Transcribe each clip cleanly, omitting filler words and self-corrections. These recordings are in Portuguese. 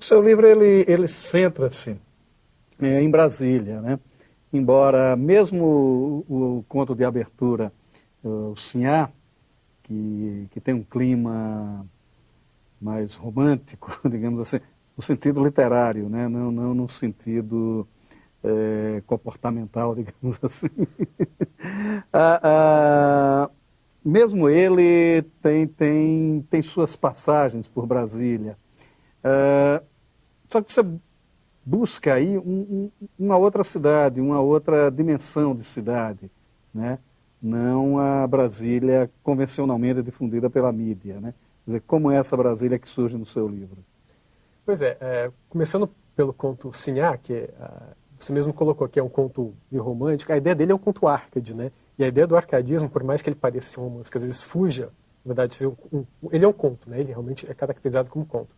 seu livro ele centra-se em Brasília, né? Embora mesmo o conto de abertura, o Sinhá, que tem um clima mais romântico, digamos assim, no sentido literário, né? Não no sentido comportamental, digamos assim. Mesmo ele tem suas passagens por Brasília. Só que você busca aí uma outra cidade, uma outra dimensão de cidade, né? Não a Brasília convencionalmente difundida pela mídia, né? Quer dizer, como é essa Brasília que surge no seu livro? Pois começando pelo conto Sinhá, que você mesmo colocou que é um conto romântico, a ideia dele é um conto árcade, né? E a ideia do arcadismo, por mais que ele pareça ser um romance, que às vezes fuja, na verdade, ele é um conto, né? Ele realmente é caracterizado como conto.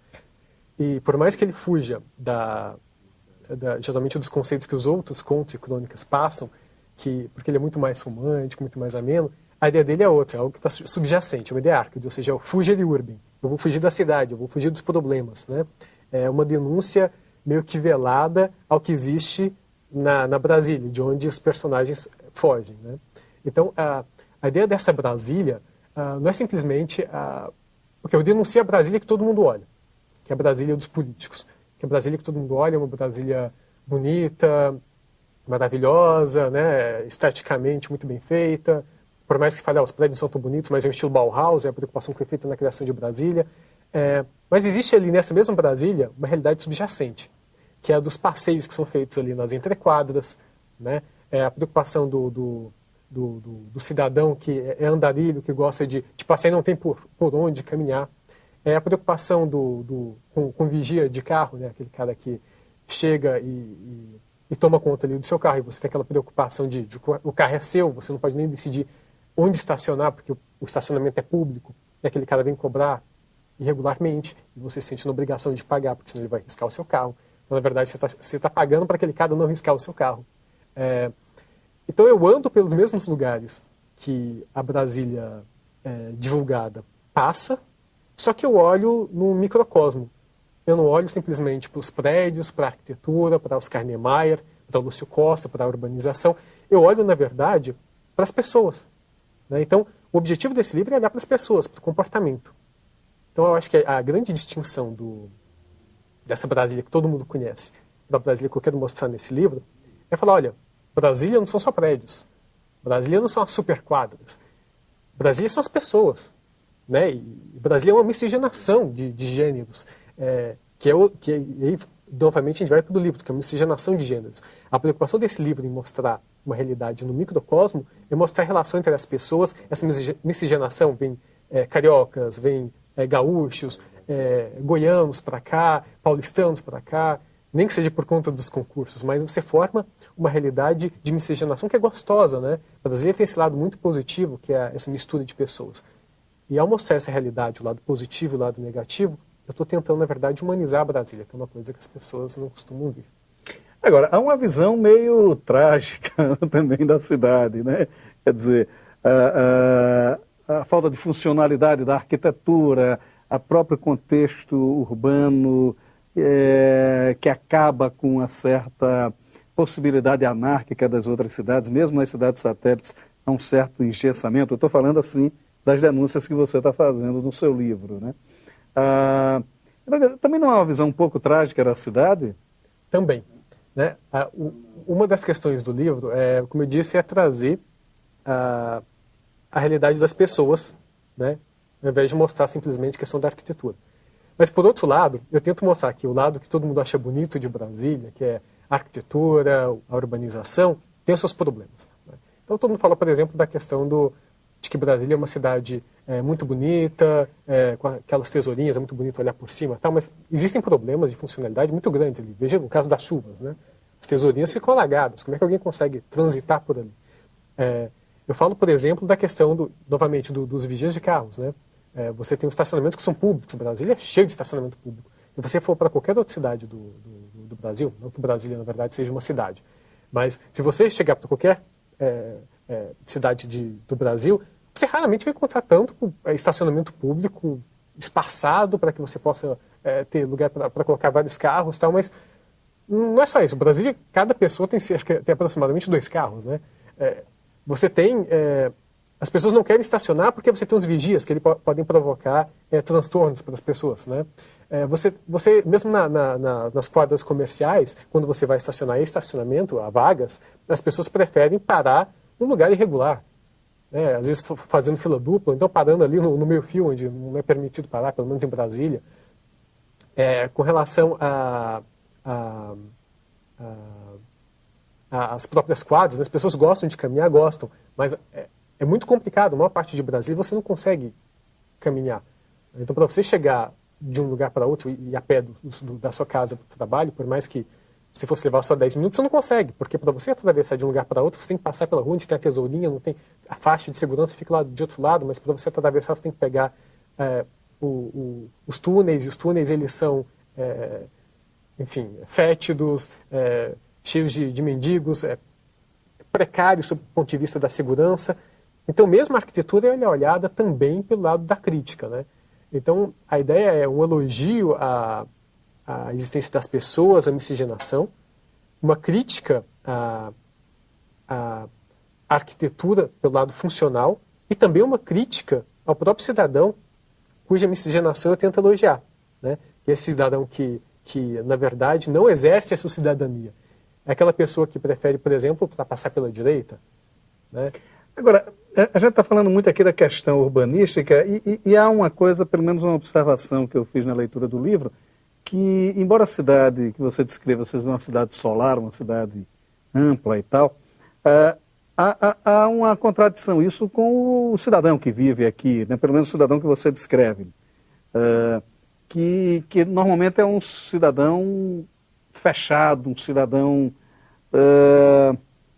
E por mais que ele fuja geralmente dos conceitos que os outros contos e crônicas passam, porque ele é muito mais romântico, muito mais ameno, a ideia dele é outra, é algo que está subjacente, é uma ideia arcade, ou seja, é o fugere urbem. Eu vou fugir da cidade, eu vou fugir dos problemas, né? É uma denúncia meio que velada ao que existe na Brasília, de onde os personagens fogem, né? Então, a ideia dessa Brasília não é simplesmente porque eu denuncio a Brasília que todo mundo olha, que é a Brasília dos políticos, que é a Brasília que todo mundo olha é uma Brasília bonita, maravilhosa, né, esteticamente muito bem feita, por mais que fale, os prédios são tão bonitos, mas é um estilo Bauhaus, é a preocupação que foi feita na criação de Brasília. Mas existe ali nessa mesma Brasília uma realidade subjacente, que é a dos passeios que são feitos ali nas entrequadras, né, a preocupação do cidadão que é andarilho, que gosta de passear e não tem por onde caminhar. É a preocupação com vigia de carro, né? Aquele cara que chega e toma conta ali do seu carro, e você tem aquela preocupação de o carro é seu, você não pode nem decidir onde estacionar, porque o estacionamento é público, e aquele cara vem cobrar irregularmente, e você se sente na obrigação de pagar, porque senão ele vai riscar o seu carro. Então, na verdade, você está pagando para aquele cara não riscar o seu carro. Então, eu ando pelos mesmos lugares que a Brasília divulgada passa, só que eu olho no microcosmo. Eu não olho simplesmente para os prédios, para a arquitetura, para Oscar Niemeyer, para Lúcio Costa, para a urbanização. Eu olho, na verdade, para as pessoas, né? Então, o objetivo desse livro é olhar para as pessoas, para o comportamento. Então, eu acho que a grande distinção dessa Brasília que todo mundo conhece, da Brasília que eu quero mostrar nesse livro, é falar, olha, Brasília não são só prédios. Brasília não são as superquadras. Brasília são as pessoas, né? E Brasília é uma miscigenação de gêneros, aí, novamente, a gente vai para o livro, que é uma miscigenação de gêneros. A preocupação desse livro em mostrar uma realidade no microcosmo é mostrar a relação entre as pessoas. Essa miscigenação vem cariocas, vem gaúchos, goianos para cá, paulistanos para cá, nem que seja por conta dos concursos, mas você forma uma realidade de miscigenação que é gostosa, né? Brasília tem esse lado muito positivo, que é essa mistura de pessoas. E ao mostrar essa realidade, o lado positivo e o lado negativo, eu estou tentando, na verdade, humanizar a Brasília, que é uma coisa que as pessoas não costumam ver. Agora, há uma visão meio trágica também da cidade, né? Quer dizer, a falta de funcionalidade da arquitetura, o próprio contexto urbano, que acaba com uma certa possibilidade anárquica das outras cidades, mesmo nas cidades satélites, há um certo engessamento. Eu estou falando, assim, das denúncias que você está fazendo no seu livro, né? Também não é uma visão um pouco trágica da cidade? Também, né? Uma das questões do livro, como eu disse, é trazer a realidade das pessoas, né? Ao invés de mostrar simplesmente a questão da arquitetura. Mas, por outro lado, eu tento mostrar que o lado que todo mundo acha bonito de Brasília, que é a arquitetura, a urbanização, tem os seus problemas, né? Então, todo mundo fala, por exemplo, da questão de que Brasília é uma cidade muito bonita, com aquelas tesourinhas, é muito bonito olhar por cima, tal, mas existem problemas de funcionalidade muito grandes ali. Veja no caso das chuvas, né? As tesourinhas ficam alagadas, como é que alguém consegue transitar por ali? Eu falo, por exemplo, da questão, novamente, dos vigias de carros, né? Você tem os estacionamentos que são públicos, Brasília é cheio de estacionamento público. Se você for para qualquer outra cidade do Brasil, não que Brasília, na verdade, seja uma cidade, mas se você chegar para qualquer cidade do Brasil, você raramente vai encontrar tanto estacionamento público espaçado para que você possa ter lugar para colocar vários carros, tal, mas não é só isso. Brasília, cada pessoa tem aproximadamente 2 carros, né? Você tem... as pessoas não querem estacionar porque você tem os vigias que podem provocar transtornos para as pessoas, né? Você mesmo nas quadras comerciais, quando você vai estacionar em estacionamento, a vagas, as pessoas preferem parar num lugar irregular. Às vezes fazendo fila dupla, então parando ali no meio-fio, onde não é permitido parar, pelo menos em Brasília. Com relação às próprias quadras, né? As pessoas gostam de caminhar, gostam, mas é muito complicado. A maior parte de Brasília você não consegue caminhar. Então, para você chegar de um lugar para outro e a pé da sua casa para o trabalho, por mais que você fosse levar só 10 minutos, você não consegue, porque para você atravessar de um lugar para outro, você tem que passar pela rua onde tem a tesourinha, não tem a faixa de segurança, fica lá de outro lado, mas para você atravessar, você tem que pegar os túneis, e os túneis eles são, enfim, fétidos, cheios de mendigos, precários sob o ponto de vista da segurança. Então, mesmo a arquitetura é olhada também pelo lado da crítica, né? Então, a ideia é um elogio à existência das pessoas, à miscigenação, uma crítica à arquitetura pelo lado funcional e também uma crítica ao próprio cidadão, cuja miscigenação eu tento elogiar, né? Que é esse cidadão que, na verdade, não exerce a sua cidadania. É aquela pessoa que prefere, por exemplo, ultrapassar pela direita, né? Agora, a gente está falando muito aqui da questão urbanística e há uma coisa, pelo menos uma observação que eu fiz na leitura do livro, que embora a cidade que você descreva seja uma cidade solar, uma cidade ampla e tal, há uma contradição isso com o cidadão que vive aqui, né? Pelo menos o cidadão que você descreve, que normalmente é um cidadão fechado, um cidadão...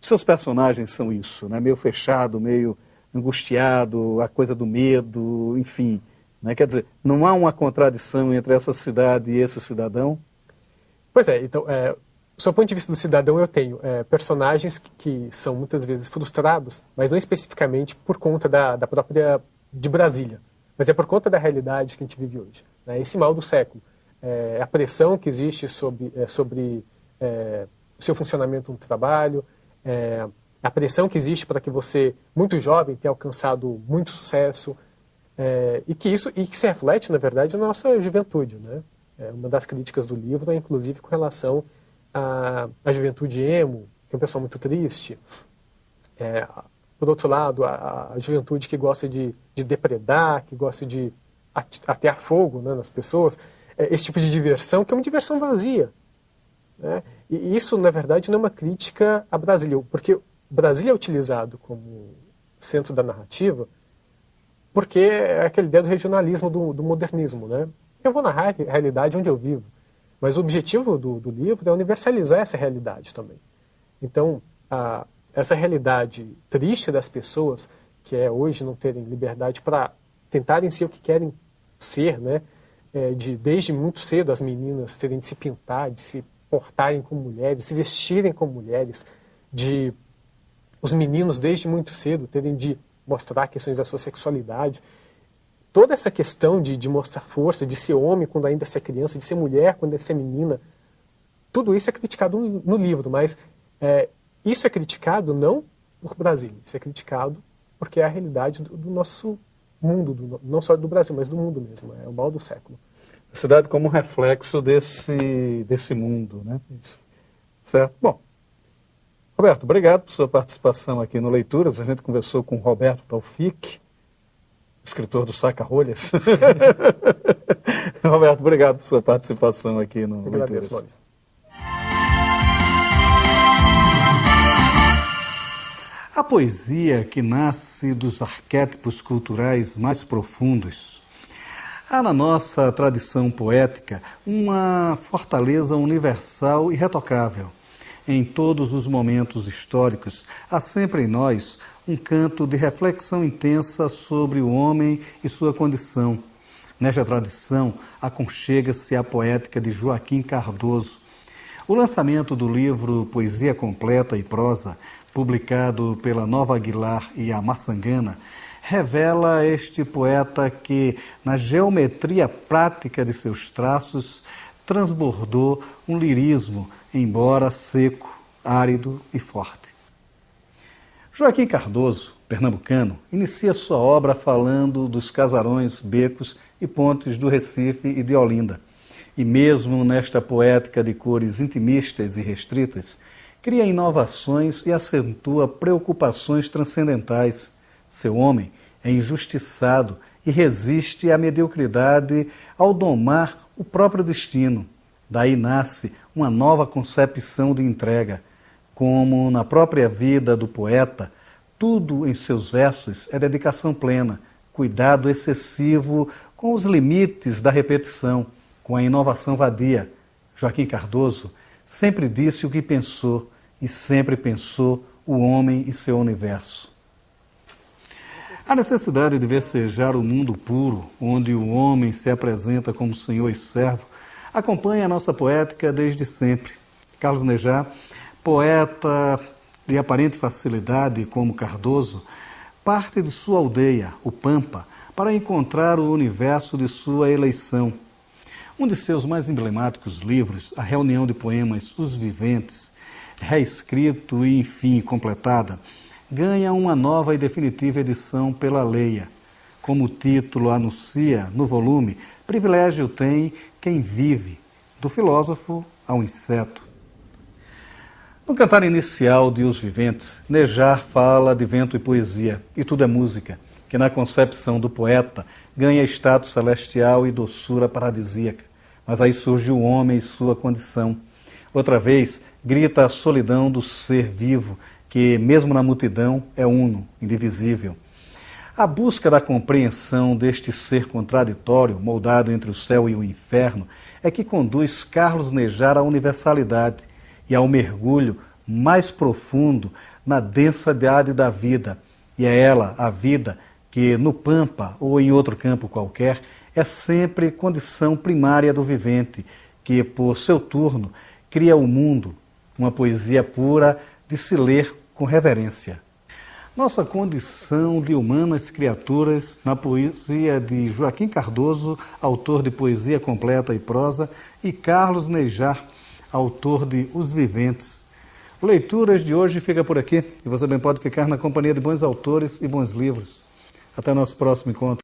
seus personagens são isso, né? Meio fechado, meio angustiado, a coisa do medo, enfim. Né? Quer dizer, não há uma contradição entre essa cidade e esse cidadão? Pois é, então, do ponto de vista do cidadão, eu tenho personagens que são muitas vezes frustrados, mas não especificamente por conta da própria de Brasília, mas é por conta da realidade que a gente vive hoje. Né? Esse mal do século, a pressão que existe sobre o seu funcionamento no trabalho, a pressão que existe para que você, muito jovem, tenha alcançado muito sucesso, e que se reflete, na verdade, na nossa juventude. Né? Uma das críticas do livro é, inclusive, com relação à juventude emo, que é um pessoal muito triste. Por outro lado, a juventude que gosta de depredar, que gosta de atear fogo, né, nas pessoas, esse tipo de diversão, que é uma diversão vazia. Né? E isso, na verdade, não é uma crítica a Brasília, porque Brasília é utilizado como centro da narrativa porque é aquela ideia do regionalismo, do modernismo. Né? Eu vou narrar a realidade onde eu vivo, mas o objetivo do livro é universalizar essa realidade também. Então, essa realidade triste das pessoas, que é hoje não terem liberdade para tentarem ser o que querem ser, né? Desde muito cedo as meninas terem de se pintar, de se portarem como mulheres, se vestirem como mulheres, de os meninos desde muito cedo terem de mostrar questões da sua sexualidade. Toda essa questão de mostrar força, de ser homem quando ainda é criança, de ser mulher quando ainda é menina, tudo isso é criticado no livro, mas isso é criticado não por Brasília, isso é criticado porque é a realidade do nosso mundo, não só do Brasil, mas do mundo mesmo, é o mal do século. A cidade como reflexo desse mundo, né? Isso. Certo? Bom, Roberto, obrigado por sua participação aqui no Leituras. A gente conversou com Roberto Taufik, escritor do Saca-Rolhas. Roberto, obrigado por sua participação aqui no Leituras. Maurício. A poesia que nasce dos arquétipos culturais mais profundos. Há na nossa tradição poética uma fortaleza universal e irretocável. Em todos os momentos históricos, há sempre em nós um canto de reflexão intensa sobre o homem e sua condição. Nesta tradição, aconchega-se a poética de Joaquim Cardoso. O lançamento do livro Poesia Completa e Prosa, publicado pela Nova Aguilar e a Maçangana, revela este poeta que, na geometria prática de seus traços, transbordou um lirismo, embora seco, árido e forte. Joaquim Cardoso, pernambucano, inicia sua obra falando dos casarões, becos e pontes do Recife e de Olinda. E mesmo nesta poética de cores intimistas e restritas, cria inovações e acentua preocupações transcendentais. Seu homem é injustiçado e resiste à mediocridade ao domar o próprio destino. Daí nasce uma nova concepção de entrega. Como na própria vida do poeta, tudo em seus versos é dedicação plena, cuidado excessivo com os limites da repetição, com a inovação vadia. Joaquim Cardoso sempre disse o que pensou e sempre pensou o homem e seu universo. A necessidade de versejar o mundo puro, onde o homem se apresenta como senhor e servo, acompanha a nossa poética desde sempre. Carlos Nejar, poeta de aparente facilidade como Cardoso, parte de sua aldeia, o Pampa, para encontrar o universo de sua eleição. Um de seus mais emblemáticos livros, a reunião de poemas Os Viventes, reescrito e, enfim, completada, ganha uma nova e definitiva edição pela Leia. Como o título anuncia no volume, privilégio tem quem vive, do filósofo ao inseto. No cantar inicial de Os Viventes, Nejar fala de vento e poesia, e tudo é música, que na concepção do poeta ganha status celestial e doçura paradisíaca. Mas aí surge o homem e sua condição. Outra vez, grita a solidão do ser vivo, que mesmo na multidão é uno, indivisível. A busca da compreensão deste ser contraditório, moldado entre o céu e o inferno, é que conduz Carlos Nejar à universalidade e ao mergulho mais profundo na densidade da vida. E é ela, a vida, que no Pampa ou em outro campo qualquer, é sempre condição primária do vivente, que, por seu turno, cria o mundo, uma poesia pura de se ler com reverência. Nossa condição de humanas criaturas, na poesia de Joaquim Cardoso, autor de Poesia Completa e Prosa, e Carlos Nejar, autor de Os Viventes. O Leituras de hoje fica por aqui, e você bem pode ficar na companhia de bons autores e bons livros. Até nosso próximo encontro.